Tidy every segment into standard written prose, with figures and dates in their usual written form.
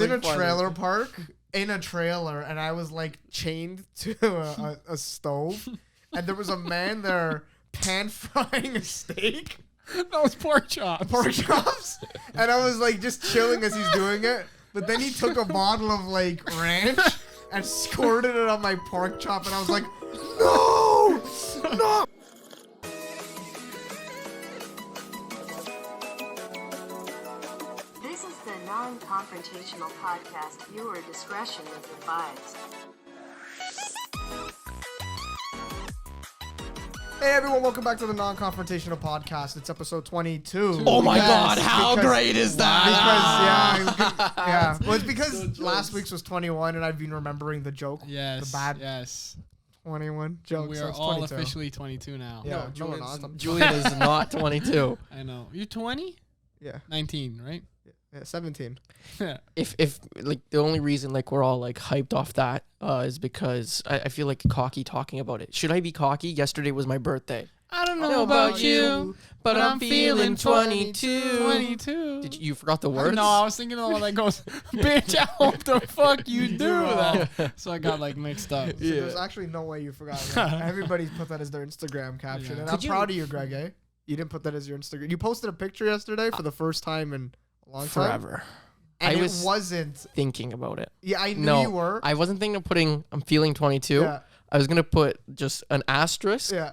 in a trailer park in a trailer, and I was like chained to a stove, and there was a man there pan frying a steak. That was pork chops. Pork chops, and I was like just chilling as he's doing it. But then he took a bottle of like ranch and squirted it on my pork chop, and I was like, no, no. This is the non-confrontational podcast. Viewer discretion is advised. Hey everyone, welcome back to the non-confrontational podcast. It's episode 22. Oh my God, how great is that? Because, yeah. Well, it's because last week's was 21 and I've been remembering the joke. Yes. The bad 21 joke. We so are it's all 22. officially 22 now. Yeah, No, we're not. Julian is not 22. I know. You're 20? Yeah. 19, right? Yeah, 17. If like the only reason like we're all like hyped off that is because I feel like cocky talking about it. Should I be cocky? Yesterday was my birthday. I don't know about you, but I'm feeling 22. 22. Did you forgot the words? No, I was thinking of the one that goes, bitch, I hope the fuck you do that. So I got like mixed up. So there's actually no way you forgot that. Everybody's put that as their Instagram caption. Yeah. And I'm proud of you, Greg, eh? You didn't put that as your Instagram. You posted a picture yesterday for the first time in a long time. Forever. And I was wasn't thinking about it. Yeah, I knew you were. I wasn't thinking of putting I'm feeling 22. Yeah. I was gonna put just an asterisk. Yeah.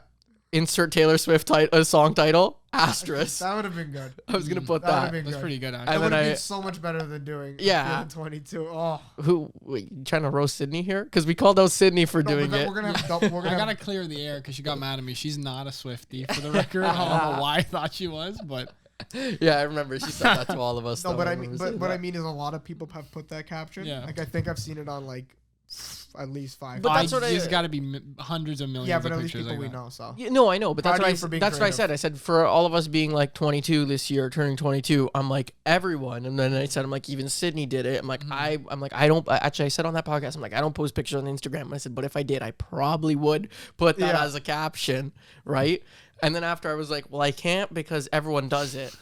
Insert Taylor Swift song title asterisk. That would have been good. I was gonna put That would've that. been That's good. pretty good, That actually. And would then have I- been so much better than doing Yeah. 22. Oh. Who wait, you trying to roast Sydney here? Because we called out Sydney for No, doing but then it. we're gonna have double. We're I gonna gotta clear the air because she got mad at me. She's not a Swiftie, for the record. I don't know why I thought she was, but Yeah, I remember she said that to all of us. no, though. but I remember mean, saying but what I that. mean is a lot of people have put that caption. Yeah. Like I think I've seen it on like at least 5. But that's what there's I- got to be hundreds of millions yeah, but of at least pictures people like we that. know. So Yeah, no, I know, but Proud that's of what you for being that's what I creative. said. I said for all of us being like 22 this year, turning 22, I'm like everyone, and then I said I'm like even Sydney did it. I'm like I don't actually. I said on that podcast, I'm like I don't post pictures on Instagram. And I said, but if I did, I probably would put that Yeah. as a caption, right? And then after I was like, well, I can't because everyone does it,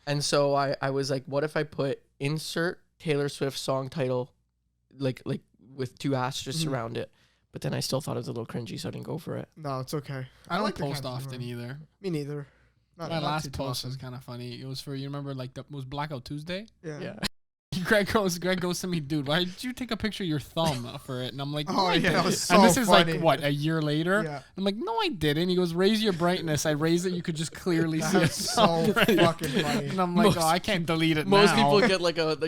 and so I was like, what if I put insert Taylor Swift song title, like with 2 asterisks around it. But then I still thought it was a little cringy, so I didn't go for it. no, it's okay. I don't like the post caption often more. either. Me neither. My not last too post often. was kind of funny. It was for, you remember, like, was Blackout Tuesday? Yeah. Yeah. Greg goes to me, dude, why did you take a picture of your thumb for it? And I'm like, no, Oh, I yeah, didn't." that was so And this is funny. like, what, a year later? Yeah. I'm like, no, I didn't. He goes, raise your brightness. I raised it. You could just clearly see it. That's so fucking funny. And I'm like, Most- oh, I can't delete it Most now. people get like got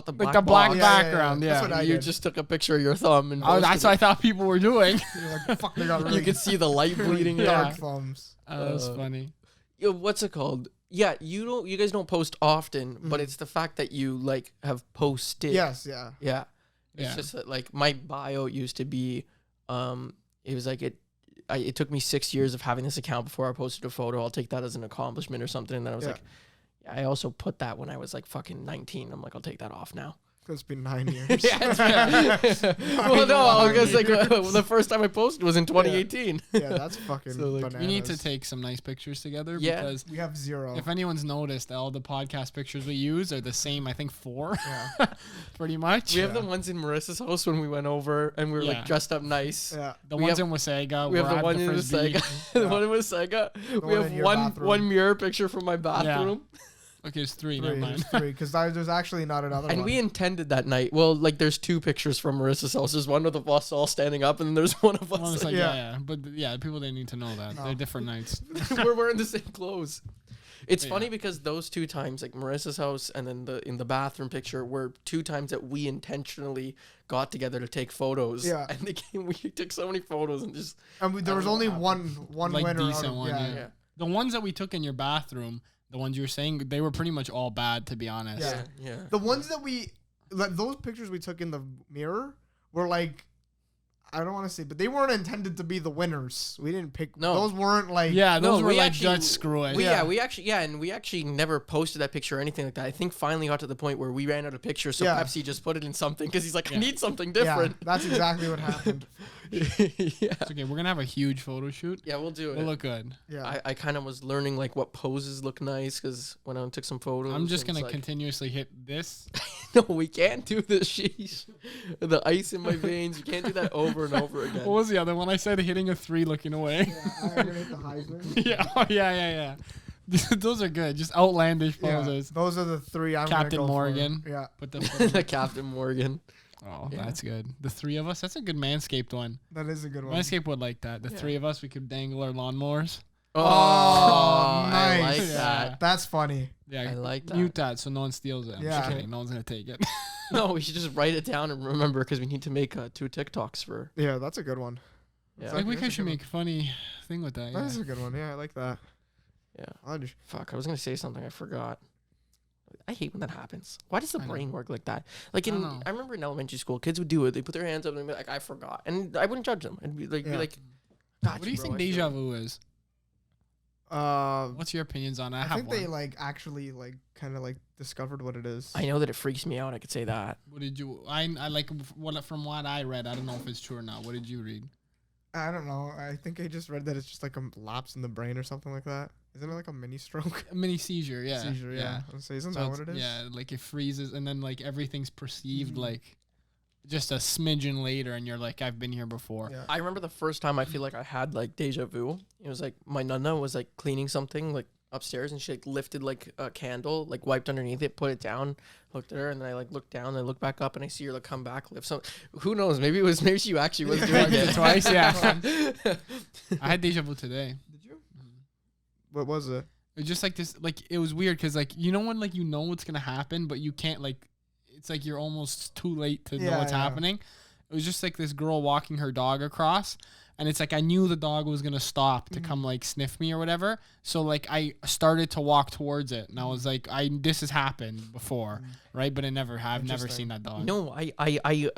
the black the black box. background, That's yeah. what I You did. just took a picture of your thumb and Oh, that's posted what I it. thought people were doing. You're like, fuck, they got really, You could see the light bleeding really out. dark thumbs. That was funny. Yo, what's it called? Yeah, you guys don't post often, but it's the fact that you like have posted. Yes, yeah. Yeah. It's Yeah. just that, like my bio used to be it was like it took me 6 years of having this account before I posted a photo. I'll take that as an accomplishment or something. And then I was Yeah. like, yeah, I also put that when I was like fucking 19. I'm like, I'll take that off now. It's been 9 years. Well, no, because like the first time I posted was in 2018. Yeah, that's fucking So, like, bananas. We need to take some nice pictures together Yeah. because We have 0. if anyone's noticed, all the podcast pictures we use are the same, I think 4, Yeah. pretty much. We have the ones in Marissa's house when we went over and we were Yeah. like dressed up nice. Yeah. The we ones have- in Wasaga. We have we're the at one in Frisbee. Wasaga. The one in Wasaga. We one have in your one bathroom. mirror picture from my bathroom. Okay, it's 3. Never mind. 3, because there's actually not another And one. we intended that night. Well, like there's 2 pictures from Marissa's house. There's one of us all standing up, and then there's one of us. One was like, Yeah. yeah, but yeah, people didn't need to know that. No. They're different nights. We're wearing the same clothes. It's Yeah. funny because those 2 times, like Marissa's house and then in the bathroom picture, were 2 times that we intentionally got together to take photos. Yeah. And we took so many photos and just And there was I don't only know one Like, winner. out decent of, one, yeah. yeah. The ones that we took in your bathroom, the ones you were saying, they were pretty much all bad, to be honest. Yeah. Yeah. The ones that those pictures we took in the mirror were like, I don't want to say, but they weren't intended to be the winners. We didn't pick. No. Those weren't like. Yeah, those No, were we like, actually- just screw it. We actually never posted that picture or anything like that. I think finally got to the point where we ran out of pictures, so Yeah. Pepsi just put it in something because he's like, I Yeah. need something Yeah, different. that's exactly what happened. It's okay. We're gonna have a huge photo shoot. Yeah, we'll do it. We'll look good. Yeah. I kind of was learning like what poses look nice because when I took some photos. I'm just it was gonna like, continuously hit this. No, we can't do this. Sheesh. The ice in my veins. You can't do that over and over again. What was the other one? I said hitting a 3, looking away. I'm gonna hit the Heisman. Yeah. Oh yeah. Those are good. Just outlandish poses. Those are the 3 I'm Captain gonna go Morgan. For. Yeah. Put the The Captain Morgan. Oh, Yeah. that's good. The 3 of us. That's a good Manscaped one. That is a good one. Manscaped would like that. The Yeah. 3 of us, we could dangle our lawnmowers. Oh, I nice. like Yeah. that. That's funny. Yeah, I like that. mute that so no one steals it. I'm Yeah. just kidding. No one's gonna take it. No, we should just write it down and remember because we need to make 2 TikToks for. Yeah, that's a good one. Yeah. I think we That's a should good make a funny thing with that. That Yeah. is a good one. Yeah, I like that. Yeah. I'll just, Fuck, I was gonna say something. I forgot. I hate when that happens. Why does the I know. brain work like that? Like I don't in, know. I remember in elementary school, kids would do it. They put their hands up and they'd be like, "I forgot," and I wouldn't judge them. I'd be like, Yeah. "Gotcha, What do you bro, think I feel deja it." vu is? uh, What's your opinions on it? I I have think one. they like actually like kind of like discovered what it is. I know that it freaks me out. I could say that. What did you? I like what from what I read. I don't know if it's true or not. What did you read? I don't know. I think I just read that it's just like a lapse in the brain or something like that. Isn't it like a mini stroke? A mini seizure. Yeah. Seizure, yeah. I was gonna say, isn't So that it's- what it is? Yeah, like it freezes and then like everything's perceived Mhm. like just a smidgen later, and you're like, I've been here before. Yeah. I remember the first time I feel like I had like deja vu. It was like my nana was like cleaning something like upstairs, and she like lifted like a candle, like wiped underneath it, put it down, looked at her, and then I like looked down, and I looked back up, and I see her like come back, lift some. Who knows? Maybe she actually was doing Wiped it it twice, yeah. I had deja vu today. Did you? What was it? It was just like this, like it was weird because like you know when like you know what's gonna happen, but you can't like. It's like you're almost too late to know Yeah, what's yeah. happening. It was just like this girl walking her dog across, and it's like I knew the dog was gonna stop to come like sniff me or whatever. So like I started to walk towards it, and I was like, this has happened before, right? But it never have. I've never Interesting. seen that dog. No,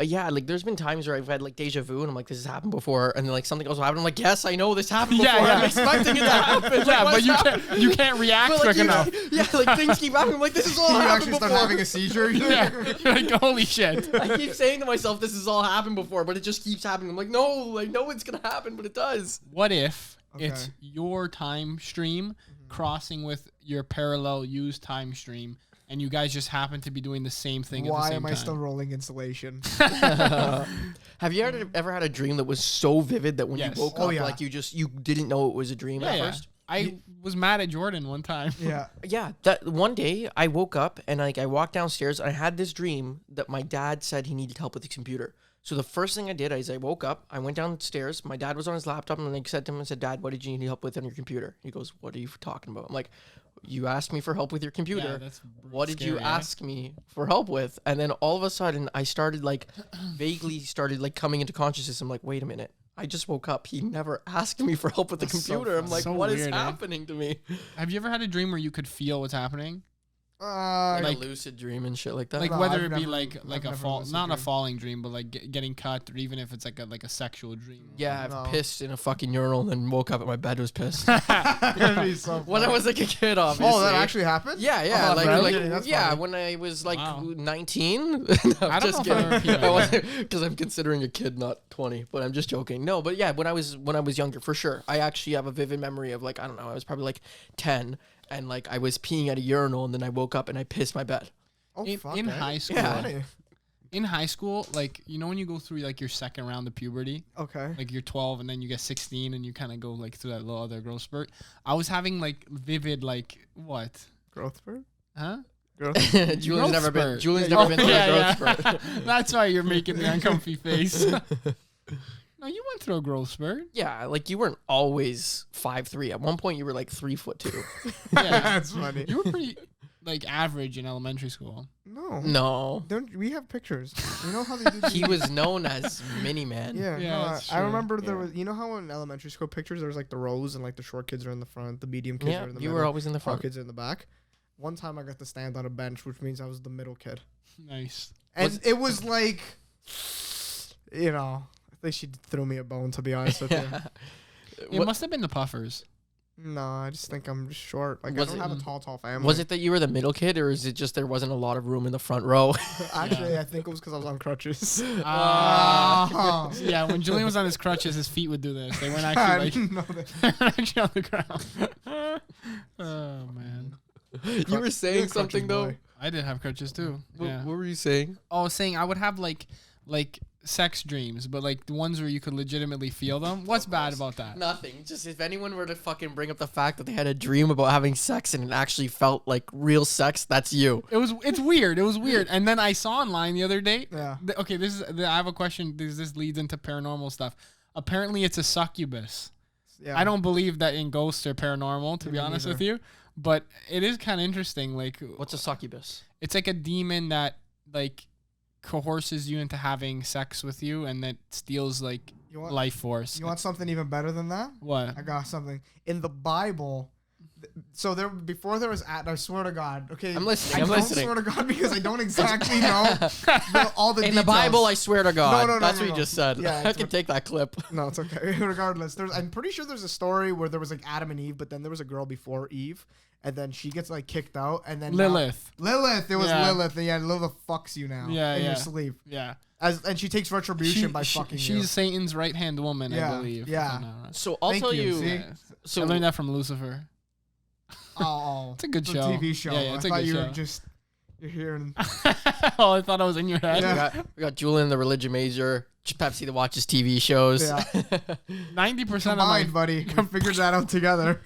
yeah, like there's been times where I've had like deja vu and I'm like, this has happened before, and then like something else will happen. I'm like, yes, I know this happened Yeah, before. yeah. I'm expecting it to happen. Like, Yeah, but what's you happening? can't react But, like, quick you- enough. Yeah, like things keep happening. I'm like, this is all You happened actually before. start having a seizure. Yeah, you're like holy shit. I keep saying to myself, this has all happened before, but it just keeps happening. I'm like, no, I know it's gonna happen, but it does. What if Okay. it's your time stream crossing with your parallel used time stream, and you guys just happen to be doing the same thing at the Why same am I time? still rolling insulation? Have you ever had a dream that was so vivid that when Yes. you woke Oh, up, yeah. like you didn't know it was a dream at Yeah. first? I was mad at Jordan one time. Yeah. Yeah, that one day I woke up and like I walked downstairs and I had this dream that my dad said he needed help with the computer. So the first thing I did is I woke up, I went downstairs, my dad was on his laptop, and I said to him, I said, "Dad, what did you need help with on your computer?" He goes, "What are you talking about?" I'm like, "You asked me for help with your computer. Yeah, that's What did you scary, eh? ask me for help with?" And then all of a sudden I started like vaguely started like coming into consciousness. I'm like, wait a minute. I just woke up. He never asked me for help with the That's so computer. I'm funny. like, So what is weird, eh? happening to me? Have you ever had a dream where you could feel what's happening? Like, Like- a lucid dream and shit like that. Like No, whether I've it be never- like I've a never fall, lucid not a dream. falling dream, but like getting cut, or even if it's like a sexual dream. Yeah, I've No. pissed in a fucking urinal and then woke up and my bed was pissed. That'd be so when I funny. was like a kid, obviously. Oh, that actually happened? Yeah, yeah, Oh, like, really? like That's yeah, funny. when I was like Wow. 19. No, I don't just know if I've kidding. ever peed my Because I'm considering a kid, not 20. But I'm just joking. No, but yeah, when I was younger, for sure, I actually have a vivid memory of like I don't know, I was probably like 10, and like I was peeing at a urinal, and then I woke up and I pissed my bed. Oh, In- fuck, in eh? high school- Yeah. Funny. In high school, like you know when you go through like your second round of puberty, Okay. like you're 12 and then you get 16 and you kind of go like through that little other growth spurt. I was having like vivid like what? Growth spurt? Huh? Growth Julian's Growth never been. spurt. Julian's Yeah, never you- been through yeah, a growth yeah. spurt. That's why you're making the uncomfy face. No, you went through a growth spurt. Yeah, like you weren't always 5'3". At one point, you were like 3'2". Yeah, That's funny. you were pretty like average in elementary school. No. No, Don't we have pictures? You know how they do he was known as Mini Man. Yeah, Yeah, no, that's I true. remember there Yeah. was. You know how in elementary school pictures there was like the rows and like the short kids are in the front, the medium kids Yeah, are in the you middle, were always in the tall front. kids are in the back. One time I got to stand on a bench, which means I was the middle kid, Nice. and it was like, you know, I think she threw me a bone to be honest with you. It What- must have been the puffers. No, I just think I'm just short. Like, Was I don't it- have a tall family. Was it that you were the middle kid, or is it just there wasn't a lot of room in the front row? Actually, I think it was because I was on crutches. Ah. Yeah, when Julian was on his crutches, his feet would do this. They weren't I actually didn't know that. they weren't actually on the ground. Oh man, You were saying You're a crutches something though. boy. I did have crutches too. What, Yeah. what were you saying? Oh, I was saying I would have like sex dreams, but like the ones where you could legitimately feel them. What's bad about that? Nothing. Just if anyone were to fucking bring up the fact that they had a dream about having sex and it actually felt like real sex, that's you. It's weird. It was weird. And then I saw online the other day. Yeah. Okay, I have a question. This leads into paranormal stuff. Apparently, it's a succubus. Yeah. I don't believe that in ghosts or paranormal, to be Me honest with neither. you. But it is kind of interesting. Like, What's a succubus? it's like a demon that like coerces you into having sex with you, and that steals like You want- life force. You want something even better than that? What? I got something in the Bible. So before there was I swear to God. Okay, I'm listening, I I'm don't listening. swear to God because I don't exactly know all the In the details. Bible, I swear to God. no, That's no, what you no. just said. Yeah, I it's can what- take that clip. No, it's okay. Regardless, I'm pretty sure there's a story where there was like Adam and Eve, but then there was a girl before Eve, and then she gets like kicked out, and then Lilith. Lilith. It was Yeah. Lilith. And yeah, Lilith fucks you now. Yeah, in yeah. your sleep. Yeah. And she takes retribution by fucking she's you. Satan's right hand woman, I Yeah, believe. yeah. I know, right? So I'll Thank tell you, you. see? Yeah. So I learned that from Lucifer. Oh, It's a good the show. TV show. Yeah, yeah, it's I a thought good you show. were just you're hearing. Oh, I thought I was in your head. Yeah. we got Julian, the religion major, Pepsi that watches TV shows. Yeah. 90% of Combined, my buddy. We figured that out together.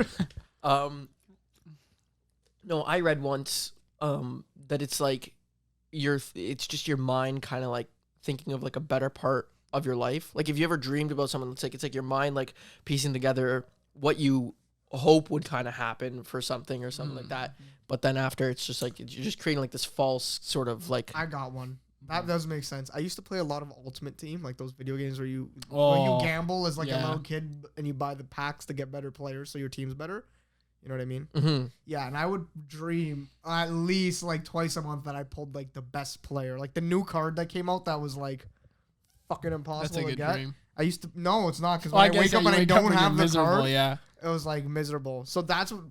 No, I read once that it's like it's just your mind kind of like thinking of like a better part of your life. Like if you ever dreamed about someone, it's like your mind like piecing together what you hope would kind of happen for something or something like that. But then after it's just like you're just creating like this false sort of like I got one. That does make sense. I used to play a lot of Ultimate Team, like those video games where you Oh, gamble as like a yeah. little kid and you buy the packs to get better players so your team's better. You know what I mean? mm-hmm. Yeah, and I would dream at least like twice a month that I pulled like the best player. Like the new card that came out that was like fucking that's impossible a to good get. dream. I used to no, it's not because Well, when I wake up and I don't have the card, Yeah. it was like miserable. So that's what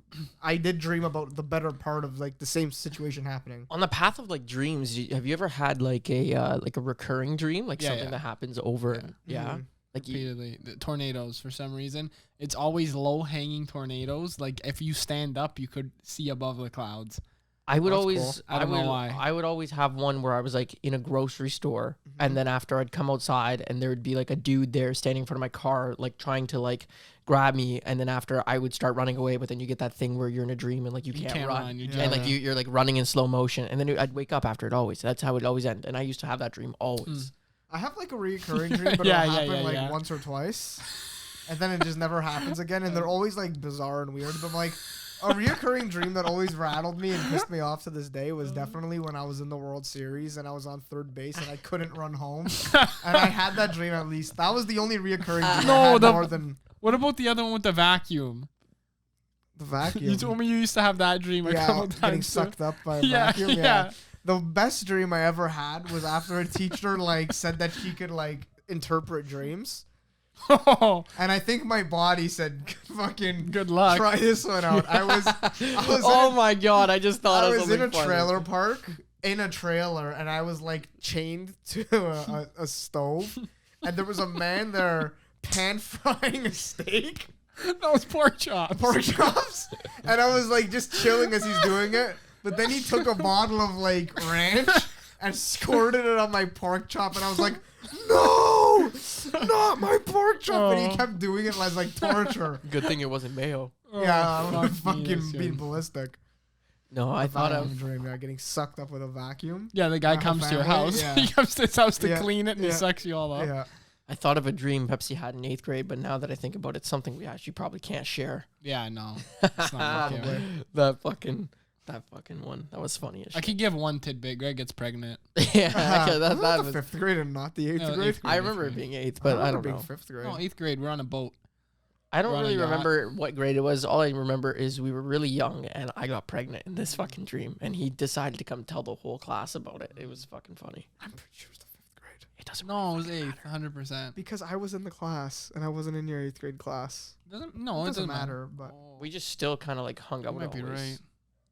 I did dream about the better part of like the same situation happening. On the path of like dreams, have you ever had like a recurring dream, like Yeah, something yeah. that happens over? Yeah. And, yeah. Mhm. Like you, Repeatedly. The tornadoes, for some reason. It's always low hanging tornadoes. Like if you stand up, you could see above the clouds. I would That's always, cool. I don't know why. I would always have one where I was like in a grocery store, and then after I'd come outside, and there would be like a dude there standing in front of my car, like trying to like grab me, and then after I would start running away, but then you get that thing where you're in a dream and like you can't run. You're And like jelly. you're like running in slow motion, and then I'd wake up after it always. That's how it always end. And I used to have that dream always. I have like a recurring dream, but Yeah, it'll yeah, happen yeah, like yeah. once or twice, and then it just never happens again. And they're always like bizarre and weird. But like a recurring dream that always rattled me and pissed me off to this day was definitely when I was in the World Series and I was on third base and I couldn't run home. And I had that dream at least. That was the only recurring dream No, I had the- more than What about the other one with the vacuum? the vacuum. You told me you used to have that dream a couple getting times. too. sucked up by a Yeah, vacuum. yeah. The best dream I ever had was after a teacher like said that she could like interpret dreams. Oh, And I think my body said, "Fucking good luck. try this one out." I was Oh my god! I just thought I of was in a something funny. trailer park in a trailer, and I was like chained to a stove, and there was a man there pan frying a steak, That was pork chops. pork chops, and I was like just chilling as he's doing it. But then he took a bottle of like ranch and squirted it on my pork chop, and I was like, "No, not my pork chop!" And he Oh. kept doing it as like torture. Good thing it wasn't mayo. Yeah, I would have fuck me, fucking that's been good. ballistic. No, I thought Vacuum of. dream, yeah, getting sucked up with a vacuum. Yeah, the guy My comes to your family, house. yeah. He comes to his house to Yeah, clean it and he yeah. sucks you all up. Yeah. I thought of a dream Pepsi had in 8th grade, but now that I think about it, it's something we actually probably can't share. Yeah, no. It's not okay. Probably. that fucking one. That was funny as I shit. could give one tidbit. Greg gets pregnant. Yeah, okay, Wasn't that the was. 5th grade and not the 8th No, grade. eighth grade. I remember it being 8th, but I don't being know. 5th grade. No, 8th grade. We're on a boat. I don't We're on a really yacht. remember what grade it was. All I remember is we were really young and I got pregnant in this fucking dream, and he decided to come tell the whole class about it. It was fucking funny. I'm pretty sure it was the 5th grade. It doesn't. No, it was 8th, 100%. Because I was in the class and I wasn't in your 8th grade class. No, It doesn't matter, but We just still kind of like hung out. You might be always. right.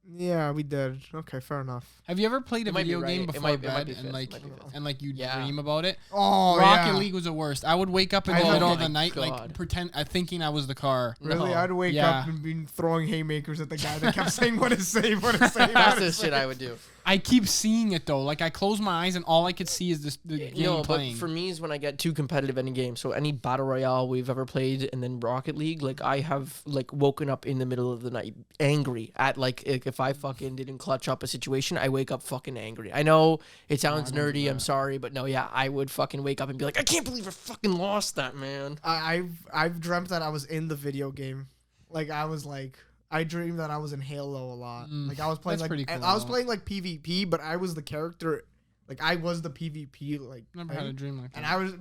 yeah, we did. Okay, fair enough. Have you ever played a It might be video game right. It before might bed be and fifth. like It might be fifth. and like you Yeah. dream about it? Oh, Rocket yeah. League was the worst. I would wake up in I the know. middle Oh of the my night, like God. thinking I was the car. Really? No. I'd wake Yeah. up and be throwing haymakers at the guy that kept saying, what is save, what is save. That's the shit I would do. I keep seeing it though. Like I close my eyes and all I could see is the game No, playing. but for me is when I get too competitive in a game. So any battle royale we've ever played, and then Rocket League, like I have like woken up in the middle of the night angry at like if I fucking didn't clutch up a situation, I wake up fucking angry. I know it sounds I don't do nerdy. I'm that. sorry, but no, yeah, I would fucking wake up and be like, I can't believe I fucking lost that, man. I've dreamt that I was in the video game. Like I was like I dreamed that I was in Halo a lot. Like I was playing that's like pretty cool. I was playing like PvP, but I was the character. Like I was the PvP like Never thing. had a dream like that. And I was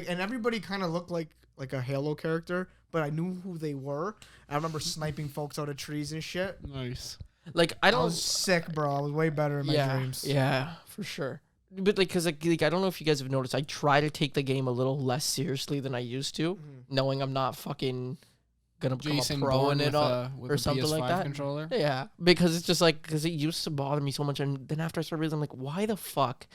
and everybody kind of looked like a Halo character, but I knew who they were. I remember sniping folks out of trees and shit. Nice. Like I I don't. was sick, bro. I was way better in my dreams. Yeah, for sure. But like, cause like I don't know if you guys have noticed, I try to take the game a little less seriously than I used to, knowing I'm not fucking gonna become Jason a pro Bourne in with it all, a, with or a something PS5 like that. controller. Yeah, because it's just like because it used to bother me so much, and then after I started realizing, like, why the fuck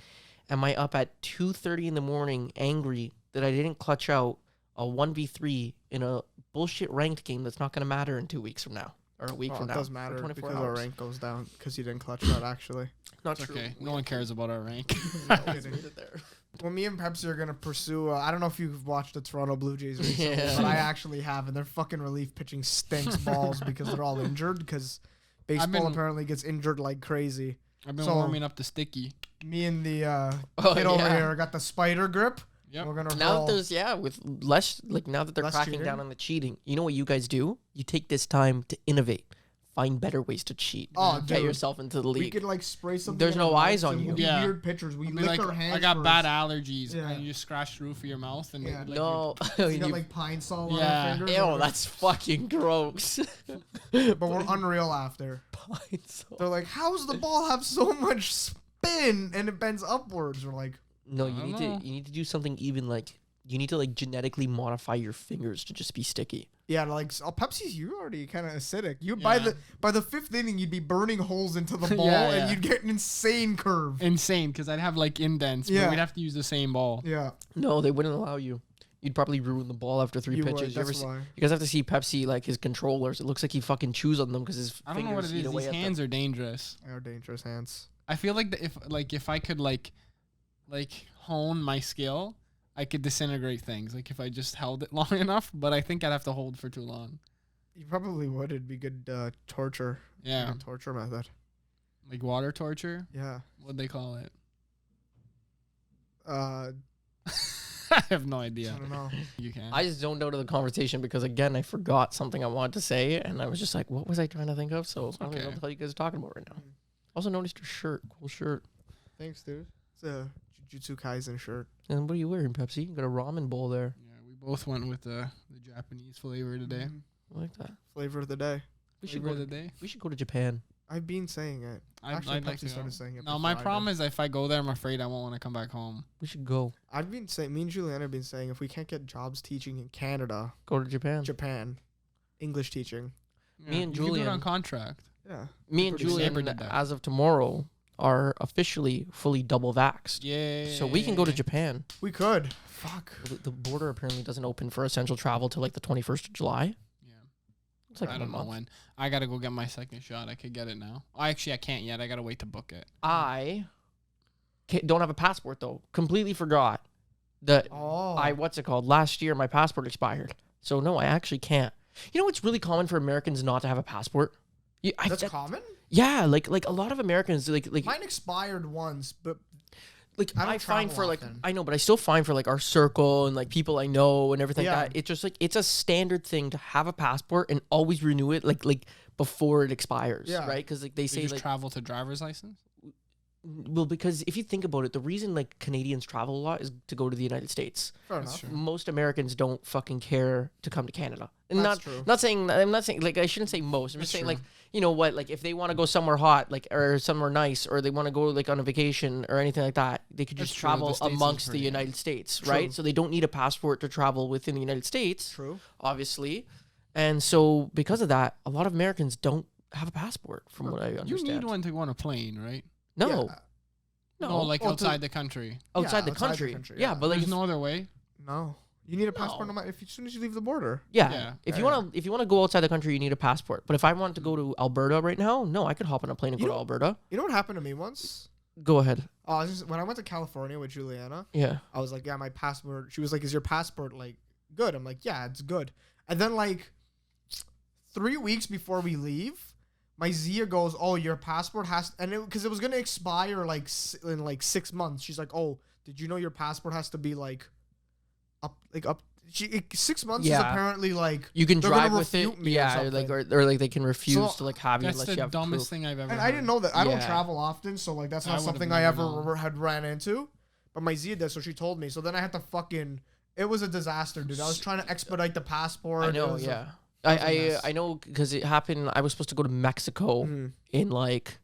am I up at 2:30 in the morning, angry that I didn't clutch out a 1v3 in a bullshit ranked game that's not gonna matter in 2 weeks from now or a week Oh, from it now. does or matter 24 because our hours. rank goes down because you didn't clutch out. Actually, Not It's true. okay. No one cares about our rank. No Let's kidding. leave it there. Well, me and Pepsi are gonna pursue. I don't know if you've watched the Toronto Blue Jays recently, Yeah. but I actually have, and their fucking relief pitching stinks balls because they're all injured. Because baseball been- apparently gets injured like crazy. I've been So- warming up the sticky. Me and the Oh, kid over yeah. here got the spider grip. Yep. We're gonna Now roll. that there's with less like now that they're Less cracking cheating? down on the cheating, you know what you guys do? You take this time to innovate, find better ways to cheat. Oh, Get dude. yourself into the We league. could like spray something. There's in no our eyes mouths on and you. we'll do Yeah. weird pictures. We I'll be lick like, our hands. I got first. bad allergies, Yeah. and you just scratch the roof of your mouth, and Yeah. like, No, We got like pine sol on Yeah. our fingers. ew, and that's fucking gross. but we're unreal after. Pine sol. They're like, how's the ball have so much spin and it bends upwards? We're like, No, I you don't need know. to something even like you need to like genetically modify your fingers to just be sticky. yeah, like Pepsi's. You're already kind of acidic. You Yeah. by the fifth inning, you'd be burning holes into the ball, Yeah, and yeah. you'd get an insane curve. insane because I'd have like indents, Yeah. but we'd have to use the same ball. Yeah, No, they wouldn't allow you. You'd probably ruin the ball after 3 you would. pitches. You, ever That's see, why. you guys have to see Pepsi like his controllers. It looks like he fucking chews on them because his I don't know what fingers it eat is. away These at them. hands are dangerous. Our dangerous hands. I feel like if I could like hone my skill, I could disintegrate things. Like if I just held it long enough, but I think I'd have to hold for too long. You probably would. It'd be good torture. Yeah, Good torture method. like water torture. Yeah. What'd they call it? I I have no idea. don't know. You can. I just zoned out of the conversation because again I forgot something I wanted to say and I was just like, what was I trying to think of? So I don't even know okay. what the hell you guys are talking about right now. Also noticed your shirt, cool shirt. Thanks, dude. It's a Jujutsu Kaisen shirt. And what are you wearing, Pepsi? You got a ramen bowl there. Yeah, we both went with the Japanese flavor today. Mhm. I like that. Flavor of the day. We should Flavor go. of the day. We should go to Japan. I've been saying it. Actually, I'd like Pepsi to go. started saying it. No, before my I did. problem is if I go there, I'm afraid I won't want to come back home. We should go. I've been saying. Me and Juliana have been saying if we can't get jobs teaching in Canada, Go to Japan. Japan, English teaching. Me and you can do it Julian- on contract. Yeah. Me and Pretty Saber Julian, did that. as of tomorrow, are officially fully double vaxxed. Yeah. So we can go to Japan. We could. Fuck. The border apparently doesn't open for essential travel till like the 21st of July. Yeah. It's like I a don't know month. when. I gotta go get my second shot. I could get it now. I can't yet. I gotta wait to book it. I don't have a passport though. Completely forgot that Oh. what's it called? Last year my passport expired. So no, I actually can't. You know what's really common for Americans not to have a passport? That's common. Yeah, like a lot of Americans like Mine expired once, but like I don't I find travel for like often. I know, but I still find for like our circle and like people I know and everything Yeah. like that. It's just like it's a standard thing to have a passport and always renew it like before it expires, Yeah. right? Because like they You say just like travel to driver's license. Well, because if you think about it, the reason like Canadians travel a lot is to go to the United States. Fair That's enough. true. Most Americans don't fucking care to come to Canada. And That's true. I'm not saying like I shouldn't say most. I'm just That's saying true. like, you know what, like if they want to go somewhere hot, like or somewhere nice, or they want to go like on a vacation or anything like that, they could That's just true. The travel States is amongst the pretty- United States, True. right? So they don't need a passport to travel within the United States, True. obviously. And so because of that, a lot of Americans don't have a passport, from what I You understand. need one to go on a plane, right? No, Yeah. no, No, like Oh, to- outside the country. outside, Yeah, the, country. yeah. Yeah, but like There's no other way. No. You need a passport No. no matter as soon as you leave the border. Yeah. Yeah. If Yeah, you want to go outside the country, you need a passport. But if I want to go to Alberta right now, no, I could hop on a plane and You go to know- Alberta. You know what happened to me once? Go ahead. When I went to California with Juliana, Yeah. I was like, yeah, my passport. She was like, is your passport like good? I'm like, yeah, it's good. And then like 3 weeks before we leave, my Zia goes, oh, your passport has, and because it was gonna expire like in like 6 months. She's like, oh, did you know your passport has to be like up? 6 months is Yeah. apparently like. You can They're drive gonna with it. refute me or Yeah, or like they can refuse So, to like have you That's unless the you have dumbest proof. thing I've ever And heard. I didn't know that. I don't Yeah. travel often, so like that's I not would've something I never ever known. had ran into. But my Zia did, so she told me. So then I had to fucking. It was a disaster, dude. I was trying to expedite the passport. I It know, was a- yeah. was a mess. I know because it happened. I was supposed to go to Mexico Mhm. in like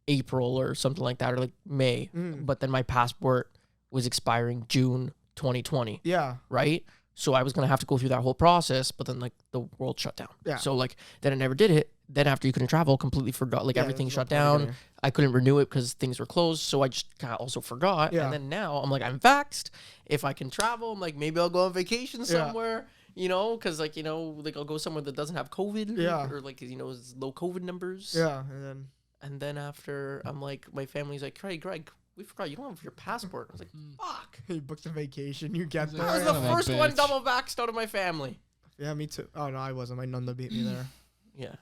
April or something like that, or like May. Mhm. But then my passport was expiring June 2020, Yeah. right? So I was gonna have to go through that whole process, but then like the world shut down. Yeah. So like then I never did it. Then after you couldn't travel, completely forgot. Like Yeah, everything there's no shut point in down. getting it. I couldn't renew it because things were closed. So I just kind of also forgot. Yeah. And then now I'm like, I'm vaxxed. If I can travel, I'm like, maybe I'll go on vacation somewhere. You know, because like like I'll go somewhere that doesn't have COVID. Yeah. Or like it's low COVID numbers. Yeah, And then after I'm like, my family's like, Greg, we forgot you don't have your passport. I was like, fuck. you booked a vacation. You get He's there. like, I was Son the of a first one bitch. double vaxxed out of my family. Yeah, me too. Oh no, I wasn't. My nonna beat me there. Yeah.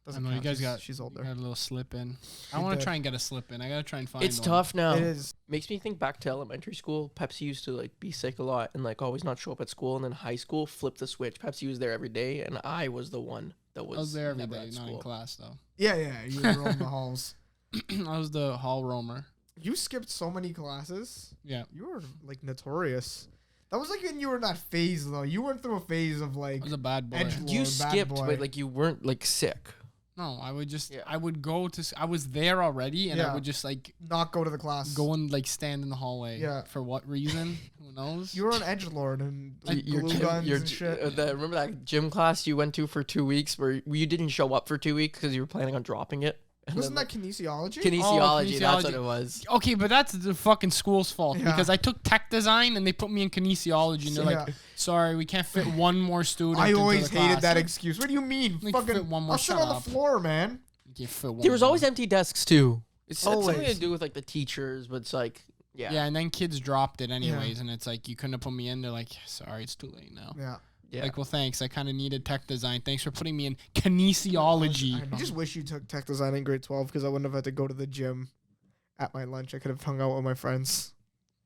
I Doesn't know you count. guys she's, got. She's You older. got a little slip in. I You want did. to try and get a slip in. I gotta try and find. It's one. tough now. It is. Makes me think back to elementary school. Pepsi used to like be sick a lot and like always not show up at school. And then high school flipped the switch. Pepsi was there every day, and I was the one that was. I was there every never day, at not in school. class though. Yeah, you were roaming the halls. I was the hall roamer. You skipped so many classes. Yeah. You were like notorious. That was like when you were in that phase though. You went through a phase of like. I was a bad boy. Edgelord, You bad skipped, boy. but like you weren't like sick. No, I would just. Yeah. I would go to. I was there already, and Yeah. I would just like not go to the class. go and like stand in the hallway. Yeah. For what reason? Who knows? You were an edgelord and like, Your glue gym- guns your and gy- shit. remember that gym class you went to for 2 weeks where you didn't show up for 2 weeks because you were planning on dropping it? And Wasn't then, that kinesiology? kinesiology? That's kinesiology. what it was. Okay, but that's the fucking school's fault Yeah. because I took tech design and they put me in kinesiology and they're like, Yeah. sorry, we can't fit one more student. I into always the hated class. that excuse. What do you mean? Like, Fucking, fit one more, I'll sit shut on the up. floor, man. You can't fit one There was more. always empty desks too. It's something to Always. do with like the teachers, but it's like Yeah, and then kids dropped it anyways, and it's like you couldn't have put me in. They're like, sorry, it's too late now. Yeah. Yeah. Like, well, thanks. I kind of needed tech design. Thanks for putting me in kinesiology. I just wish you took tech design in grade 12 because I wouldn't have had to go to the gym at my lunch. I could have hung out with my friends.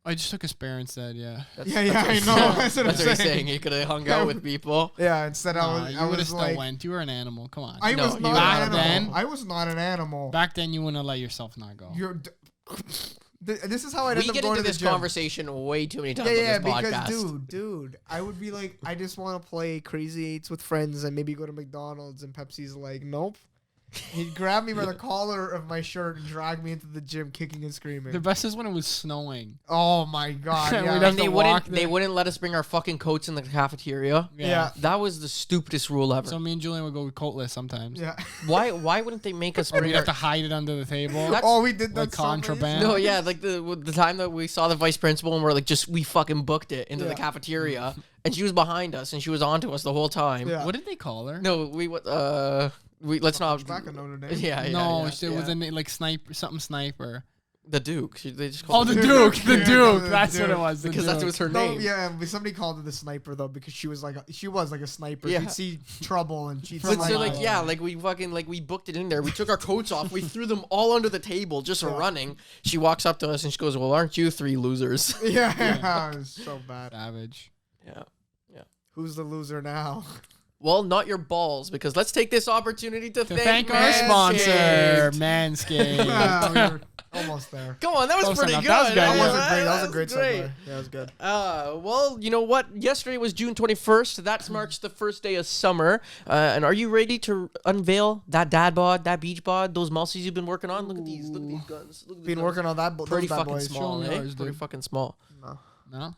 I just took a spare instead. Yeah. That's, Yeah, that's I what know. you're- That's what I'm That's what you're saying. saying. You could have hung out with people. Yeah, instead Nah, I you would have was still like, went. You were an animal. Come on. I No, was you not were an back animal. then. I was not an animal. Back then, you wouldn't have let yourself not go. This is how I We ended up get going into to the this gym. conversation way too many times Yeah, on this because podcast. dude, I would be like, I just want to play Crazy Eights with friends and maybe go to McDonald's, and Pepsi's like, nope. He'd grab me by the collar of my shirt and drag me into the gym, kicking and screaming. The best is when it was snowing. Oh my god! We'd Yeah. have And to they walk wouldn't. They there. wouldn't let us bring our fucking coats in the cafeteria. Yeah. That was the stupidest rule ever. So me and Julian would go coatless sometimes. Yeah. Why wouldn't they make us Or bring we'd our? have to hide it under the table. That's- Oh, we did that Like so many contraband. No, times. yeah, like the time that we saw the vice principal and we're like, we fucking booked it into the Yeah. cafeteria, and she was behind us and she was on to us the whole time. Yeah. What did they call her? No, let's not. Back in Notre Dame. Yeah, yeah. No, yeah, it yeah. was a like sniper, something sniper. The Duke. They just Oh, called the her Duke, the Yeah, Duke. the That's what Duke. it was. The because that Duke. was her No, name. yeah, but somebody called her the sniper though because she was like a sniper. Yeah. She'd see trouble and she'd. But But snipe so like them. yeah, like we booked it in there. We took our coats off. We threw them all under the table just for Yeah. running. She walks up to us and she goes, "Well, aren't you three losers?" Yeah, it was so bad. Savage. Yeah. Who's the loser now? Well, not your balls, because let's take this opportunity to To thank our Manscaped. sponsor, Manscaped. Yeah, we were- Almost there. Come on, that was Close pretty enough. good. That was good. That Yeah, was a great segue. Yeah, that was good. Well, you know what? Yesterday was June 21st. That marks the first day of summer. And are you ready to unveil that dad bod, that beach bod, those muscles you've been working on? Look at these. Look at these guns. Look at these Been guns. working on that. Pretty those bad fucking boys. small, Show me eh? yours, Pretty dude. fucking small. No,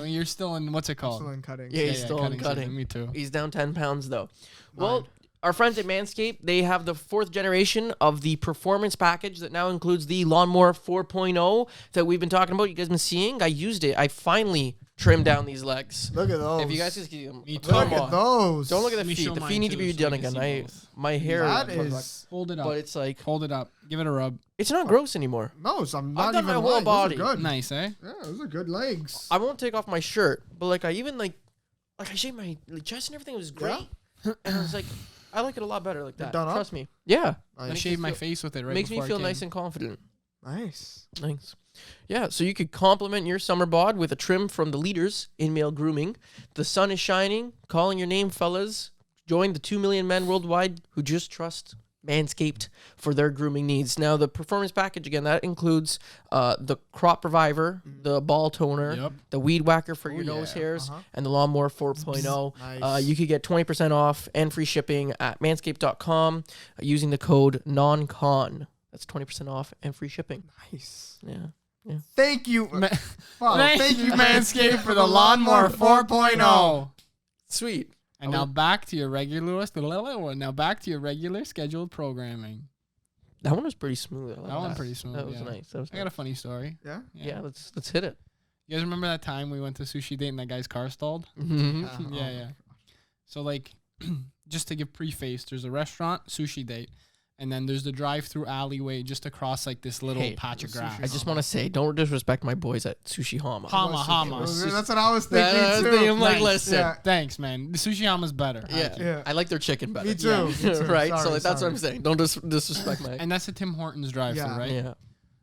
you're still in what's it called? Still in cutting. Yeah, he's still on season. cutting. Me too. He's down 10 pounds, though. Well, our friends at Manscape, they have the 4th generation of the performance package that now includes the Lawnmower 4.0 that we've been talking about. You guys been seeing? I used it. I finally trimmed down these legs. Look at those. If you guys can see them, Me too. come Look on. at those. Don't look at the Let me feet. show The mine feet need to too, be so done you can again. see both. My hair, That is. Hold it up. but it's like Hold it up. Give it a rub. it's not gross anymore. No, so I'm I've not done even my whole lying. body. Those are good. Nice, eh? Yeah, those are good legs. I won't take off my shirt, but like I even like I shaved my chest and everything. It was great, and I was like, I like it a lot better like that. done up? Trust me. Yeah, I Nice. shaved my face with it right makes me before I feel came. nice and confident. Nice. Nice. Yeah, so you could complement your summer bod with a trim from the leaders in male grooming. The sun is shining, calling your name, fellas. Join the 2 million men worldwide who just trust Manscaped for their grooming needs. Now, the performance package, again, that includes the crop reviver, the ball toner, Yep. the weed whacker for your nose yeah, hairs, uh-huh. and the lawnmower 4.0. Nice. You could get 20% off and free shipping at manscaped.com using the code NONCON. That's 20% off and free shipping. Nice. Yeah. Thank you. Wow, Thank you, Manscaped, for the Lawnmower 4.0. Sweet. And now back to your regular scheduled programming. That one was pretty smooth. I like That one pretty smooth. That was yeah. nice. That was I got a funny story. Yeah. yeah. Let's hit it. You guys remember that time we went to Sushi date and that guy's car stalled? Mm-hmm. Yeah. So like, just to give preface, there's a restaurant, Sushi date, and then there's the drive-through alleyway just across like this little Hey, patch of Sushi grass. I just want to say, don't disrespect my boys at Sushi Hama. Hama. That's what I was thinking too. I'm like, Nice. listen. Yeah. Thanks, man. The Sushi Hama's better. Yeah. Yeah. I like their chicken better. Me too. Yeah. Me too. right? So Sorry, like, that's what sorry. I'm saying. Don't disrespect my. And that's the Tim Hortons drive-through, Yeah. right? Yeah.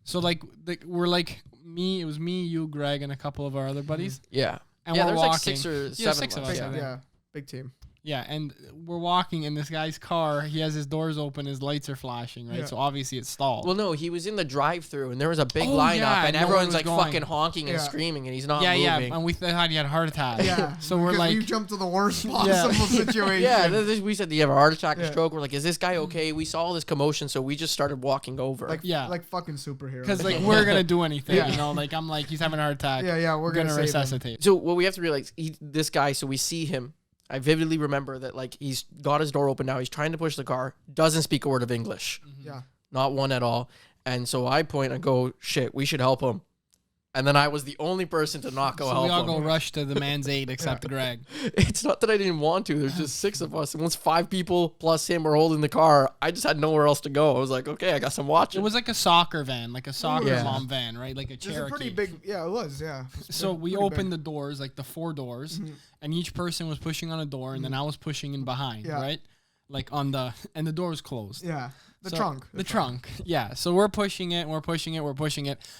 So like, we're like it was me, you, Greg, and a couple of our other buddies. Yeah. And yeah, we're there's walking. like 6 or 7 6 of us. us, Yeah. I think. Yeah. Big team. Yeah, and we're walking in this guy's car. He has his doors open, his lights are flashing, right? Yeah. So obviously it's stalled. Well, no, he was in the drive-through, and there was a big Oh, lineup, yeah, and no one everyone's was like going. fucking honking and Yeah. screaming, and he's not yeah, moving. and we thought he had a heart attack. Yeah. So we're Because like, we jumped to the worst possible situation. Yeah, we said, do you have a heart attack or Yeah. stroke? We're like, is this guy okay? We saw all this commotion, so we just started walking over. Like Yeah. like fucking superheroes. because like we're gonna do anything, Yeah. you know? Like I'm like, he's having a heart attack. yeah, we're gonna save him. resuscitate. So what we have to realize, this guy, so we see him. I vividly remember that like he's got his door open now. He's trying to push the car. Doesn't speak a word of English. Yeah. Not one at all. And so I point and go, shit, we should help him. And then I was the only person to not go So we all help go him. rush to the man's aid except Greg. It's not that I didn't want to. There's just 6 of us. And once 5 people plus him were holding the car, I just had nowhere else to go. I was like, okay, I guess I'm watching. It was like a soccer van, like a soccer Yeah. mom van, right? Like a It's a Cherokee. pretty big. Yeah, it was. Yeah. So we pretty opened big. the doors, like the 4 doors, and each person was pushing on a door, and then I was pushing in behind, Yeah. right? Like and the door was closed. Yeah. The So- trunk. The trunk. Yeah. So we're pushing it,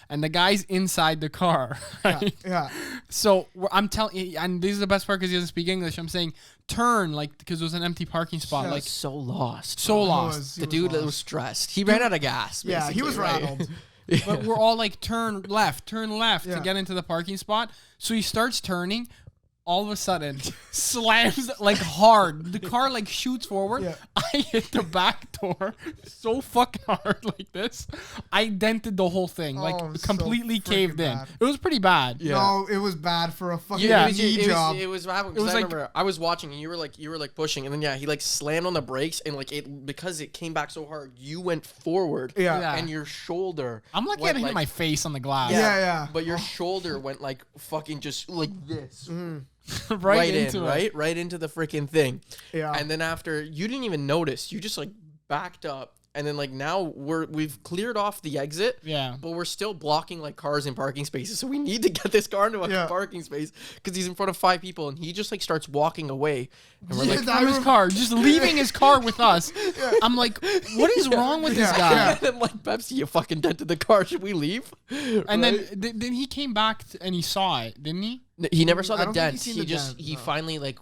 and the guy's inside the car. Right? Yeah. So I'm telling, and this is the best part because he doesn't speak English. I'm saying turn, like because it was an empty parking spot, Yeah. like so lost. so He lost. was- he The was dude lost. was stressed. He ran out of gas. Yeah, he basically, was right? rattled. But we're all like turn left Yeah. to get into the parking spot. So he starts turning. All of a sudden, slams like hard. The car like shoots forward. Yeah. I hit the back door so fucking hard like this. I dented the whole thing, like Oh, so completely freaking caved in. bad. It was pretty bad. No, it was bad for a fucking Yeah. knee job. It was what happened. It was I like- remember I was watching and you were like pushing, and then he like slammed on the brakes, and like it because it came back so hard, you went forward. Yeah. Yeah. And your shoulder. I'm like went, getting hit my face on the glass. Yeah. But your shoulder went like fucking just like this. right into it. Right into the freaking thing. Yeah. And then after, you didn't even notice. You just like backed up, and then like now we've cleared off the exit. Yeah. But we're still blocking like cars and parking spaces, so we need to get this car into a Yeah. parking space because he's in front of 5 people, and he just like starts walking away, and we're Yeah, like, that From his was- car, just leaving his car with us. I'm like, what is wrong with this Yeah, guy? yeah. and then like, Pepsi, you fucking dented the car. Should we leave? And then he came back and he saw it, didn't he? He never saw I the don't think dent. he's seen He the just dent, he no. finally like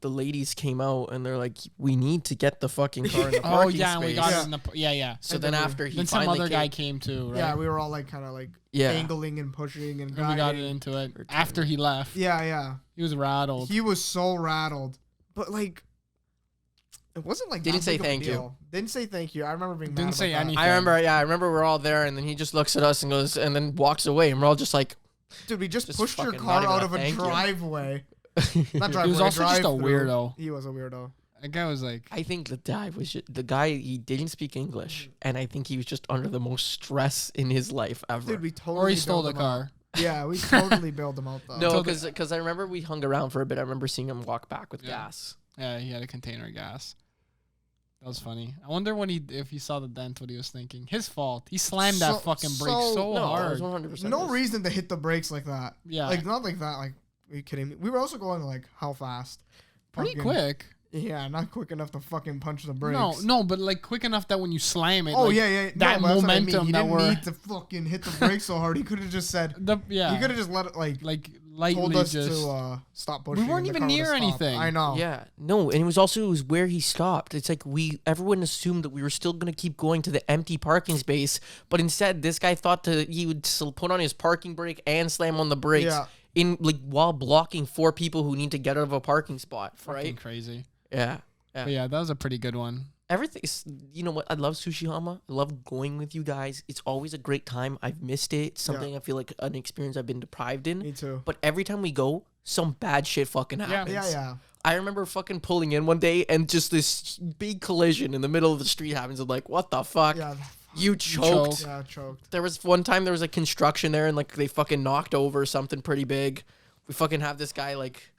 the ladies came out and they're like, we need to get the fucking car in the Oh parking yeah, and we space. got Yeah. it in the yeah. So And then then we- after he Then some finally other guy came, came too, right? Yeah, we were all like kind of like Yeah. angling and pushing and And we got it guiding. into it after he left. Yeah. He was rattled. He was so rattled, but like, it wasn't like Didn't that say big of a thank you. deal. Didn't say thank you. I remember being Didn't mad say about that. anything. I remember we're all there and then he just looks at us and goes and then walks away and we're all just like, Dude, we just Just pushed your fucking car not even out a of a thank you. driveway. Not driveway. He was also just a drive-through. weirdo. He was a weirdo. That guy was like, I think the guy, he didn't speak English and I think he was just under the most stress in his life ever. Dude, we totally. or he stole the bailed him out. car. Yeah, we totally bailed him out though. No, Until the- because I remember we hung around for a bit. I remember seeing him walk back with Yeah. gas. Yeah, he had a container of gas. That was funny. I wonder if he saw the dent, what he was thinking. His fault. He slammed that fucking brake so No, it hard. was 100%. No his. reason to hit the brakes like that. Yeah. Like not like that. Like, are you kidding me? We were also going like how fast? Pretty Fucking- quick. Yeah, not quick enough to fucking punch the brakes. No, but like quick enough that when you slam it, Oh like, yeah. that no, but that's what I mean. momentum He that didn't we're need to fucking hit the brakes so hard. He could have just said. He could have just let it like lightly told us just. to stop pushing. weren't and the even car near would've stopped. anything. I know. Yeah, no, and it was where he stopped. It's like everyone assumed that we were still gonna keep going to the empty parking space, but instead this guy thought he would still put on his parking brake and slam on the brakes Yeah. in like while blocking 4 people who need to get out of a parking spot. Fucking Right? crazy. Yeah. But yeah, that was a pretty good one. Everything's, you know what? I love Sushi Hama. I love going with you guys. It's always a great time. I've missed it. It's something I feel like an experience I've been deprived in. Me too. But every time we go, some bad shit fucking happens. Yeah. I remember fucking pulling in one day and just this big collision in the middle of the street happens. I'm like, what the fuck? Yeah. You choked. Yeah, choked. There was one time there was a construction there and like they fucking knocked over something pretty big. We fucking have this guy like,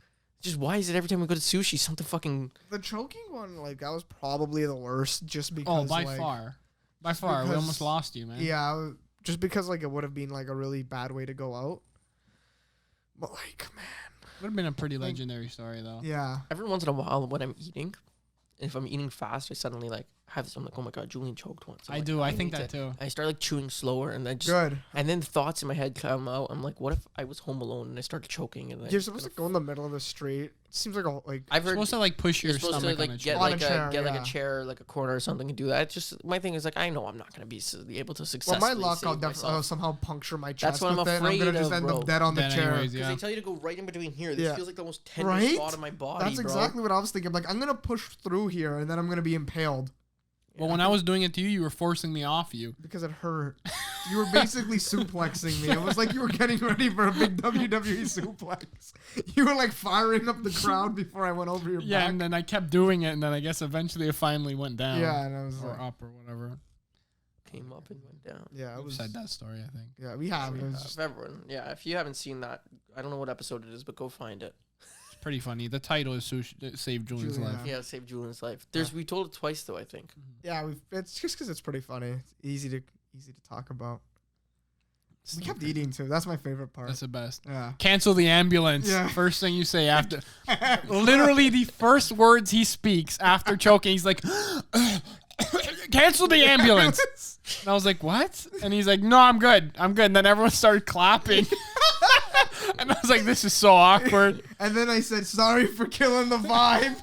just why is it every time we go to sushi something fucking... The choking one, like that was probably the worst, just because. Oh, by like, far. By far. We because- almost lost you, man. Yeah, just because like it would have been like a really bad way to go out. But like, man, Would have been a pretty legendary story, though. yeah. Every once in a while when I'm eating, if I'm eating fast, I suddenly like have this. I'm like, oh my god, Julian choked once. I'm I like, do. I need think that to- too. I start like chewing slower, and I just Good. and then thoughts in my head come out. I'm like, what if I was home alone and I started choking? And You're supposed to go in the middle of the street. It seems like a like. I've You're heard supposed to like push you're your supposed to stomach on like a get chair. On a like chair, get like yeah. a chair, like a corner or something, and do that. It's just my thing is like I know I'm not gonna be able to Well, successfully. my luck, I'll save definitely myself. somehow puncture my That's chest what I'm with it. And I'm afraid gonna just of, end bro. up dead on the Then chair. anyways, Because yeah. they tell you to go right in between here. This Yeah. feels like the most tender Right? spot of my body. That's bro. exactly what I was thinking. Like I'm gonna push through here, and then I'm gonna be impaled But when I was doing it to you, you were forcing me off you. because it hurt. You were basically suplexing me. It was like you were getting ready for a big WWE suplex. You were like firing up the crowd before I went over your Yeah, back. and then I kept doing it, and then I guess eventually it finally went down. Yeah, and I was Or like, up or whatever. Came up and went down. yeah, it We've was. said that story, I think. Yeah, we have. It was just, If everyone, yeah, if you haven't seen that, I don't know what episode it is, but go find it. It's pretty funny. The title is Sushi, Save Julian's Julian. Life. Yeah, save Julian's life. We told it twice though, I think. yeah, it's just because it's pretty funny. It's easy to talk about. We kept eating too. That's my favorite part. That's the best. Yeah. Cancel the ambulance. Yeah. First thing you say after. Literally the first words he speaks after choking, he's like, cancel the ambulance. And I was like, what? And he's like, no, I'm good. I'm good. And then everyone started clapping. And I was like, this is so awkward. And then I said, sorry for killing the vibe.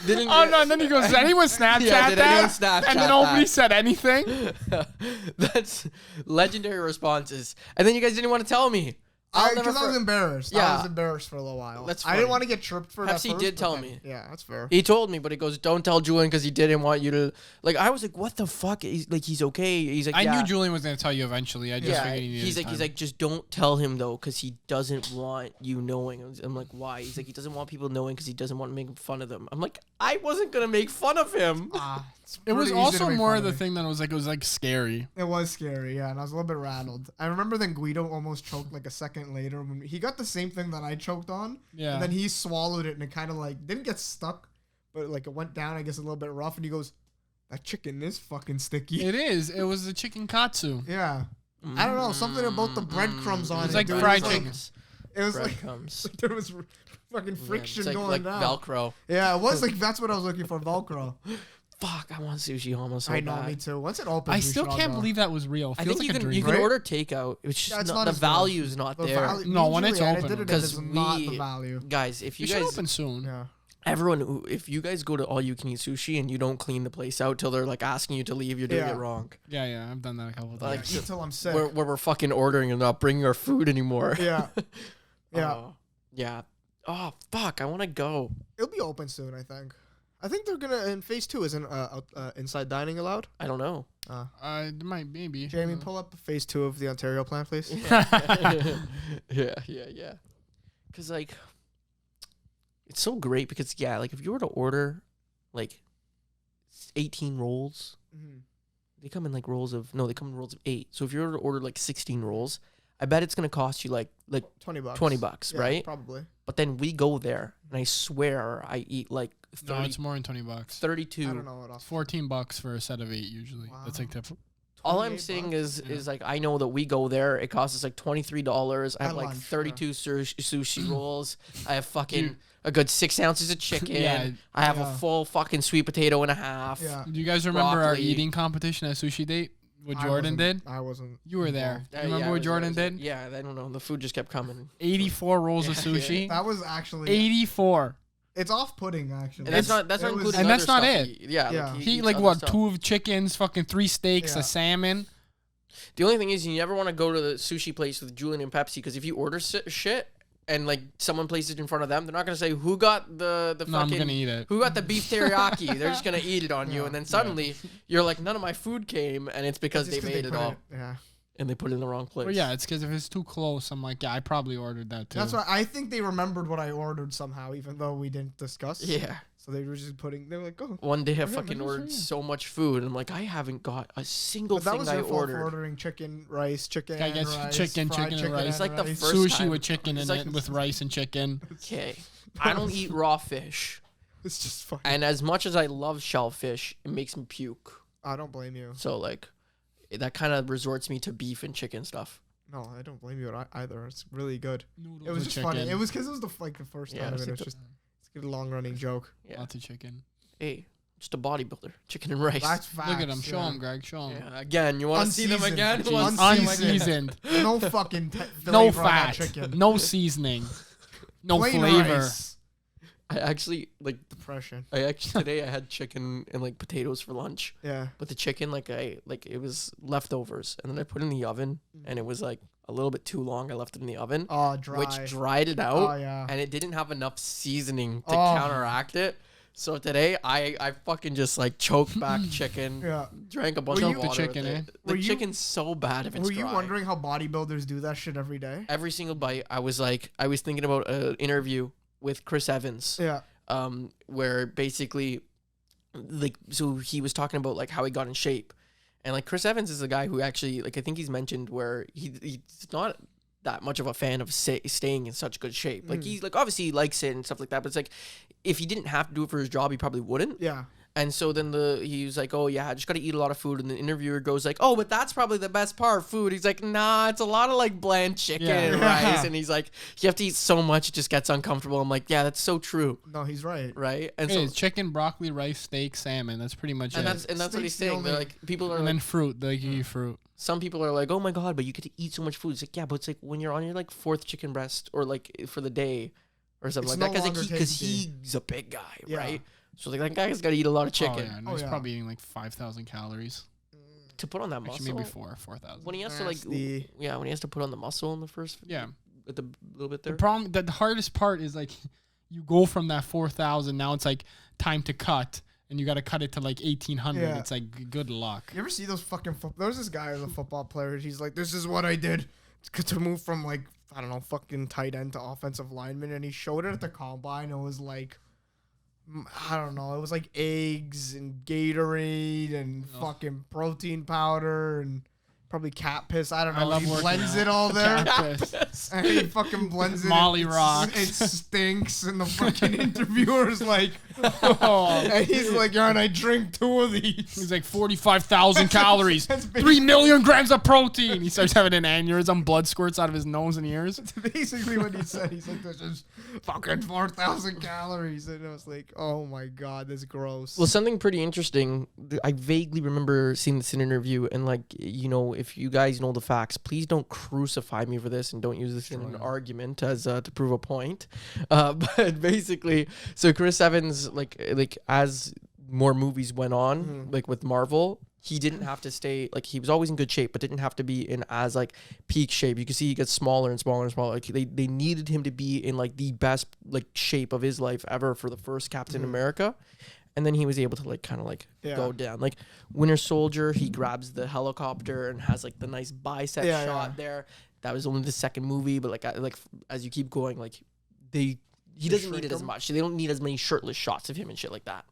Oh, no. And then he goes, does anyone Snapchat Yeah, did that? anyone Snapchat and then nobody that? said anything. That's legendary responses. And then you guys didn't want to tell me. I'll never Because I was for- embarrassed. I Yeah. was embarrassed for a little while. That's I didn't funny. want to get tripped for it. Pepsi at first, did but tell then- me. Yeah, that's fair. He told me, but he goes, "Don't tell Julian because he didn't want you to." Like, I was like, "What the fuck?" He's like, "He's okay." He's like, I yeah. knew Julian was going to tell you eventually. I just Yeah, figured he needed he's time. like, just don't tell him though, because he doesn't want you knowing. I'm like, why? He's like, he doesn't want people knowing because he doesn't want to make fun of them. I'm like, I wasn't gonna make fun of him. It's It was pretty easy to also make more fun of the me. thing that it was like scary. It was scary, yeah, and I was a little bit rattled. I remember then Guido almost choked like a second later when he got the same thing that I choked on. Yeah. And then he swallowed it and it kind of like didn't get stuck, but like it went down, I guess, a little bit rough. And he goes, "That chicken is fucking sticky." It is. It was the chicken katsu. Yeah. I don't know, something about the breadcrumbs on It's it. like dude. fried It was chicken. It was like Breadcrumbs. there was fucking friction It's like, going like down. Velcro. Yeah, it was like that's what I was looking for, Velcro. fuck, I want sushi almost so I know, bad. me too. Once it opens, I we still should all can't go. believe that was real. I Feels think like a you dream. can Right? order takeout. It's just Yeah, it's not, not the as good. value's not The there. value- No, when usually it's I open, did it, because it is not the we- value. Guys, if you It should guys open soon. Yeah. everyone, if you guys go to all you can eat sushi and you don't clean the place out till they're like asking you to leave, you're doing Yeah. it wrong. Yeah, I've done that a couple of Like, times. Eat till I'm sick. Where we're fucking ordering and not bringing our food anymore. Yeah. Yeah. Yeah. Oh fuck! I want to go. It'll be open soon, I think. I think they're gonna in phase 2 isn't inside dining allowed. I don't know. It might maybe. Jamie, pull up phase 2 of the Ontario plan, please. Yeah. Because like, it's so great because like if you were to order, like, 18 rolls, they come in like rolls of they come in rolls of 8. So if you were to order like 16 rolls, I bet it's gonna cost you like $20. $20, Yeah, right? Probably. But then we go there, and I swear I eat like No, 30, it's more than $20. 32. I don't know what else. It's $14 for a set of 8 usually. That's like the. All I'm 28 saying bucks? is like I know that we go there. It costs us like $23. I have At like lunch, 32 sushi rolls. I have fucking a good 6 ounces of chicken. Yeah, I have a yeah. full fucking sweet potato and a half. Yeah. Do you guys remember our Broccoli. eating competition at Sushi Date? What Jordan did? I wasn't. You were there. involved. You remember what Jordan did? Yeah, I don't know. The food just kept coming. 84 rolls of Yeah, yeah. sushi. That was actually. 84. It's off-putting, actually. And that's not It was- including And that's other not stuff it. Yeah, Yeah. Like He eats like other what? stuff. 2 chickens, fucking 3 steaks, Yeah. a salmon. The only thing is you never want to go to the sushi place with Julian and Pepsi because if you order shit and like someone places it in front of them, they're not gonna say who got the No, I'm fucking gonna eat it. who got the beef teriyaki. They're just gonna eat it on you, and then suddenly you're like, none of my food came, and it's because Just they 'cause made it put all Yeah. and they put it in the wrong place. Well, yeah, it's because if it's too close, I'm like, yeah, I probably ordered that too. That's why I think they remembered what I ordered somehow, even though we didn't discuss. Yeah. So they were just putting. They were like, "Go." One day I Yeah, fucking maybe ordered so, yeah. so much food, and I'm like, I haven't got a single But that thing was I your fault for ordered. ordering chicken, rice, chicken, I and guess rice, chicken fried and rice. It's like the rice. first Sushi time- with chicken in it's like- it, with rice and chicken. Okay, I don't eat raw fish, It's just fucking. and as much as I love shellfish, it makes me puke. I don't blame you. So like, that kind of resorts me to beef and chicken stuff. No, I don't blame you either. It's really good. Noodles It was with just funny. chicken. It was because it was the first Yeah, time. it's And like it's just it's a long running joke. Yeah. Lots of chicken. Hey, just a bodybuilder, chicken and rice. That's facts. Look at him. Show yeah. him, Greg. Show him. Yeah, again, you want to see them Unseasoned. again? Jeez. You wanna see 'em again? Unseasoned. No fucking No flavor on that fat. chicken. No seasoning. No Plain flavor. rice. I actually Depression. today I had chicken and like potatoes for lunch. Yeah. But the chicken, it was leftovers, and then I put it in the oven, and it was like a little bit too long. I left it in the oven, Oh, dry. which dried it out, Oh yeah. and it didn't have enough seasoning to Oh. counteract it. So today I fucking just like choked back chicken, Yeah. drank a bunch Were of you- water. The chicken, with eh? it. The Were you- chicken's so bad if it's Were you dry. wondering how bodybuilders do that shit every day? Every single bite, I was thinking about an interview with Chris Evans. Yeah. Where basically, like, so he was talking about like how he got in shape, and like Chris Evans is a guy who actually, like, I think he's mentioned where he's not that much of a fan of staying in such good shape. Like he's like obviously he likes it and stuff like that, but it's like if he didn't have to do it for his job, he probably wouldn't. Yeah. And so then he was like, oh yeah, I just got to eat a lot of food. And the interviewer goes like, oh, but that's probably the best part, food. He's like, nah, it's a lot of like bland chicken and Yeah. rice. And he's like, you have to eat so much, it just gets uncomfortable. I'm like, yeah, that's so true, No, he's right. right? And It so is chicken, broccoli, rice, steak, salmon. That's pretty much and it. that's what he's Steak's the saying. They're only- like, people are And like, then fruit. They give you fruit. some people are like, oh my god, but you get to eat so much food. It's like, yeah, but it's like when you're on your like 4th chicken breast or like for the day or something It's like that, no because longer tasty. he's a big guy, Yeah. right? So like that guy's got to eat a lot of chicken Oh, yeah. And Oh, he's yeah. probably eating like 5,000 calories. to put on that muscle. Actually, maybe 4,000. When he has to Nasty. when he has to put on the muscle in the first, Yeah. at the little bit The there. problem, the hardest part is like you go from that 4,000. Now it's like time to cut, and you got to cut it to like 1,800. Yeah. It's like good luck. You ever see those fucking? There's this guy who's a football player. He's like, this is what I did to move from like I don't know, fucking tight end to offensive lineman, and he showed it at the combine. It was like, I don't know, it was like eggs and Gatorade and fucking protein powder and Probably cat piss. I don't I know. love He working blends out. it all there. Cat piss. And he fucking blends it. Molly It rocks. It stinks, and the fucking interviewer's like, Oh. and he's like, "Yarn, I drink 2 of these." He's like 45,000 calories, That's 3 million grams of protein. He starts having an aneurysm, blood squirts out of his nose and ears. Basically what he said. He's like, "This is fucking 4,000 calories," and I was like, "Oh my god, this is gross." Well, something pretty interesting. I vaguely remember seeing this in an interview, and like, if you guys know the facts, please don't crucify me for this, and don't use this in an argument as to prove a point. But basically, so Chris Evans, like as more movies went on, like with Marvel, he didn't have to stay, like, he was always in good shape, but didn't have to be in as like peak shape. You can see he gets smaller and smaller and smaller. Like they needed him to be in like the best like shape of his life ever for the first Captain America. And then he was able to like kind of like go down. Like Winter Soldier, he grabs the helicopter and has like the nice bicep shot there. That was only the second movie, but like as you keep going, like he doesn't need it as much. They don't need as many shirtless shots of him and shit like that.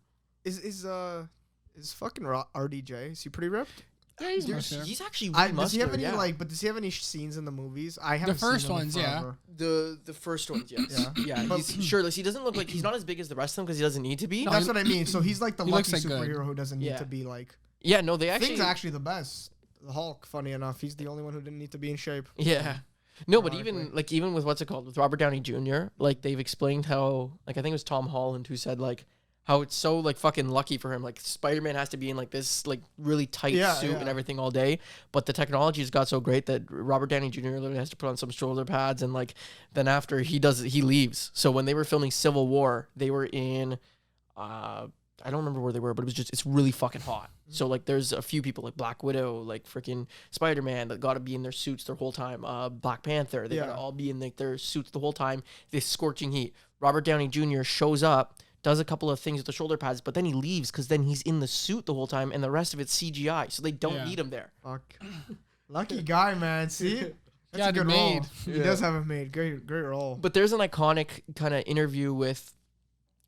Is fucking RDJ? Is he pretty ripped? Yeah, He's actually really Does he have muscular, any does he have any scenes in the movies? I haven't first seen them in ones, yeah. forever. The first ones, yes. Yeah. Yeah, he's shirtless. He doesn't look like, he's not as big as the rest of them because he doesn't need to be. That's what I mean. So he's like the He lucky looks like superhero who doesn't need to be like. Yeah, no, they Thing's actually. actually the best. The Hulk, funny enough, he's the only one who didn't need to be in shape. Yeah. No, but Ironically. even with what's it called, with Robert Downey Jr., like they've explained how, like I think it was Tom Holland who said like how it's so like fucking lucky for him. Like Spider-Man has to be in like this like really tight suit and everything all day, but the technology has got so great that Robert Downey Jr. literally has to put on some shoulder pads, and like then after he leaves. So when they were filming Civil War, they were in I don't remember where they were, but it's really fucking hot. So like there's a few people like Black Widow, like freaking Spider-Man that got to be in their suits their whole time. Black Panther, they got to all be in like their suits the whole time. This scorching heat. Robert Downey Jr. shows up, does a couple of things with the shoulder pads, but then he leaves because then he's in the suit the whole time, and the rest of it's CGI, so they don't need him there. Fuck. Lucky guy, man. See? That's Yeah, a good made. role. He does have it made. Great role. But there's an iconic kind of interview with,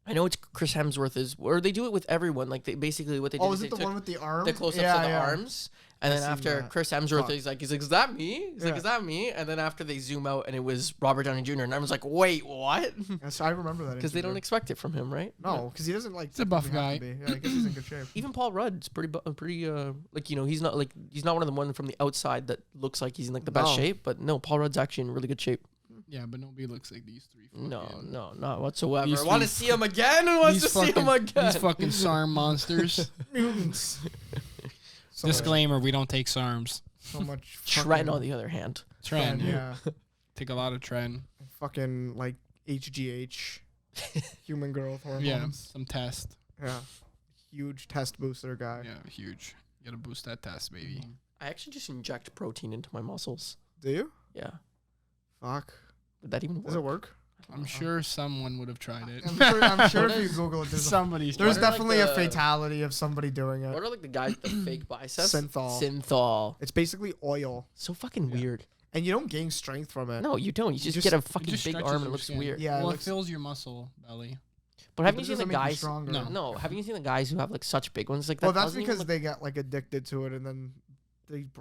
I know it's Chris Hemsworth or they do it with everyone. Like they basically what they did. Oh, is is it they the one with the arm? the close-ups of the arms, and then seen after that. Chris Hemsworth, Fuck. he's like, is that me? He's like, is that me? And then after they zoom out, and it was Robert Downey Jr. And I was like, wait, what? Yes, I remember that. Because they don't expect it from him, right? No, because he doesn't like. He's a buff technically have guy. to be. Yeah, I guess he's in good shape. Even Paul Rudd's pretty like he's not one of the one from the outside that looks like he's in like the best No. shape, but no, Paul Rudd's actually in really good shape. Yeah, but nobody looks like these three. No, fucking- not whatsoever. These I want to three- see him again. Who wants to These see him fucking, again? these fucking SARM monsters. Mutants. So Disclaimer: we don't take SARMs. So much. Trent, fucking- on the other hand, Trend, Yeah. take a lot of trend. Fucking like HGH. Human growth hormones. Yeah, some test. Yeah. Huge test booster guy. Yeah, huge. You gotta boost that test, baby. I actually just inject protein into my muscles. Do you? Yeah, Fuck. would that even work? Does it work? I'm sure someone would have tried it. I'm sure What if you is- Google it, there's, Somebody's there's What are, like, definitely the- a fatality of somebody doing What it. are like the guys with the fake biceps? Synthol. Synthol. It's basically oil, So fucking weird. and you don't gain strength from it. No, you don't. You just, just- get a It fucking just big stretches arm and it your looks skin. weird. Yeah, well, it it looks- fills your muscle belly. But haven't But you it seen the doesn't make you guys? stronger. No. No, haven't you seen the guys who have like such big ones like that? Well, that's doesn't even because look- they get like addicted to it, and then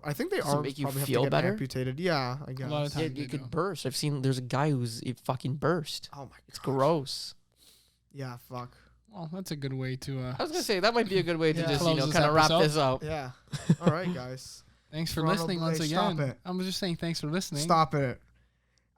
I think they Does it arms make you probably have feel to get better? amputated. Yeah, I guess. lot of Yeah, times you they could do. burst. I've seen. There's a guy it fucking burst. Oh my. It's gross. Yeah. Fuck. Well, that's a good way to. I was gonna say that might be a good way to Yeah. just Close this kind of wrap episode. this up. Yeah. All right, guys. Thanks for Ronald listening once Blake, again. stop it. I was just saying thanks for listening. Stop it.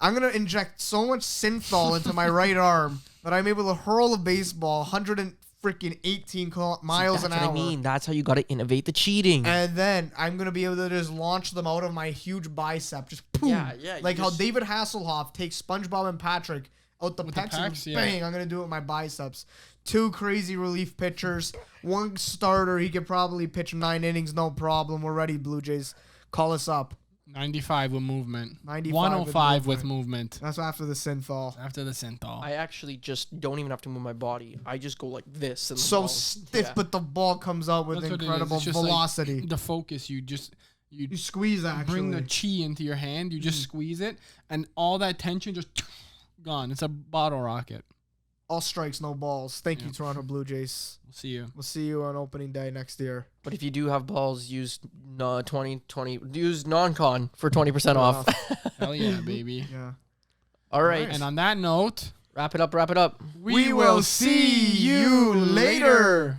I'm gonna inject so much synthol into my right arm that I'm able to hurl a baseball 118 miles That's an what hour. I mean. That's how you got to innovate the cheating. And then I'm gonna be able to just launch them out of my huge bicep, just boom. Yeah, yeah, you Like how just- David Hasselhoff takes SpongeBob and Patrick out the With the pecs and pecs, yeah. bang, I'm gonna do it with my biceps. 2 crazy relief pitchers, 1 starter. He could probably pitch 9 innings, no problem. We're ready, Blue Jays. Call us up. 95 with movement. 95 105 with with movement. That's after the synthol. After the synthol. I actually just don't even have to move my body. I just go like this. And the So ball- stiff, yeah. but the ball comes out with That's what it is. incredible It's just like velocity. the focus, you You squeeze actually. bring the chi into your hand, you just squeeze it, and all that tension just gone. It's a bottle rocket. All strikes, no balls. Thank you, Yeah. Toronto Blue Jays. We'll see you. We'll see you on opening day next year. But if you do have balls, use 2020. Use NONCON for 20% off. Hell yeah, baby. Yeah. All right. And on that note, Wrap it up. Wrap it up. We will see you later.